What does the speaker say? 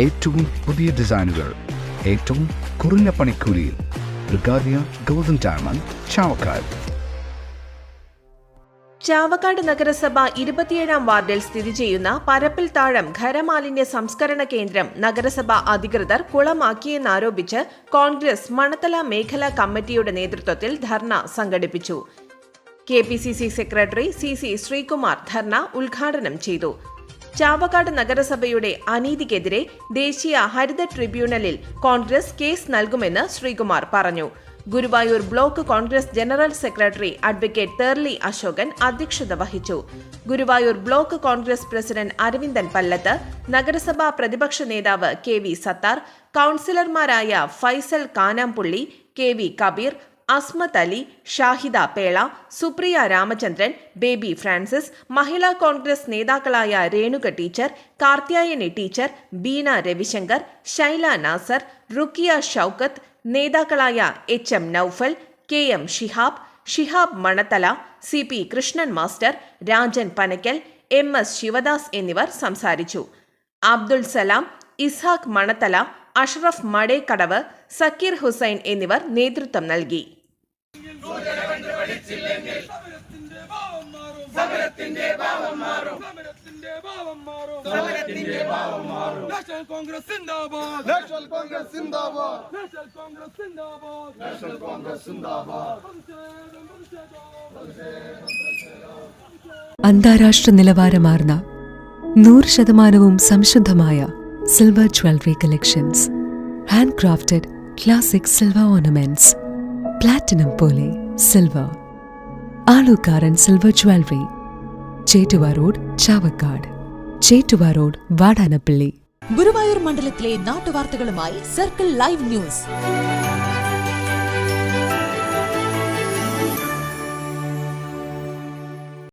ഏറ്റവും പുതിയ ഡിസൈനുകൾ ഏറ്റവും കുറഞ്ഞ പണിക്കൂലിയിൽ. ബ്രിഗാദിയ ഗോൾഡൻ ഡയമണ്ട്, ചാവക്കാട്. ചാവക്കാട് നഗരസഭ 27-ാം വാർഡിൽ സ്ഥിതി ചെയ്യുന്ന പരപ്പിൽ താഴം ഖരമാലിന്യ സംസ്കരണ കേന്ദ്രം നഗരസഭ അധികൃതർ കുളമാക്കിയെന്നാരോപിച്ച് കോൺഗ്രസ് മണത്തല മേഖലാ കമ്മിറ്റിയുടെ നേതൃത്വത്തിൽ ധർണ സംഘടിപ്പിച്ചു. KPCC സെക്രട്ടറി CC ശ്രീകുമാർ ധർണ ഉദ്ഘാടനം ചെയ്തു. ചാവക്കാട് നഗരസഭയുടെ അനീതിക്കെതിരെ ദേശീയ ഹരിത ട്രിബ്യൂണലിൽ കോൺഗ്രസ് കേസ് നൽകുമെന്ന് ശ്രീകുമാർ പറഞ്ഞു. Guruvayur block Congress general secretary advocate Therly Ashokan അധ്യക്ഷത വഹിച്ചു. ഗുരുവായൂർ ബ്ലോക്ക് കോൺഗ്രസ് പ്രസിഡന്റ് അരവിന്ദൻ പല്ലത്ത്, നഗരസഭാ പ്രതിപക്ഷ നേതാവ് KV സത്താർ, കൌൺസിലർമാരായ ഫൈസൽ കാനാംപുള്ളി, KV കബീർ, അസ്മത്ത് അലി, ഷാഹിദ പേള, സുപ്രിയ രാമചന്ദ്രൻ, ബേബി ഫ്രാൻസിസ്, മഹിളാ കോൺഗ്രസ് നേതാക്കളായ രേണുക ടീച്ചർ, കാർത്യായനി ടീച്ചർ, ബീന രവിശങ്കർ, ശൈല നാസർ, റുക്കിയ ഷൌക്കത്ത്, നേതാക്കളായ HM Noufal, KM Shihab Manathala, CP Krishnan master, Rajan Panakkal, MS Sivadas എന്നിവർ സംസാരിച്ചു. അബ്ദുൾ സലാം, ഇസ്ഹാഖ് മണത്തല, അഷ്റഫ് മടേക്കടവ്, സക്കീർ ഹുസൈൻ എന്നിവർ നേതൃത്വം നൽകി. അന്താരാഷ്ട്ര നിലവാരമാർന്ന 100% സംശുദ്ധമായ silver jewellery collections, handcrafted classic silver ornaments, platinum പോലെ silver, Alukaran silver jewellery, Chettuva road, Chavakkad, Chettuva road, Vadanappally. Guruvayur മണ്ഡലത്തിലെ നാട്ടുവാർത്തകളുമായി സർക്കിൾ ലൈവ് ന്യൂസ്.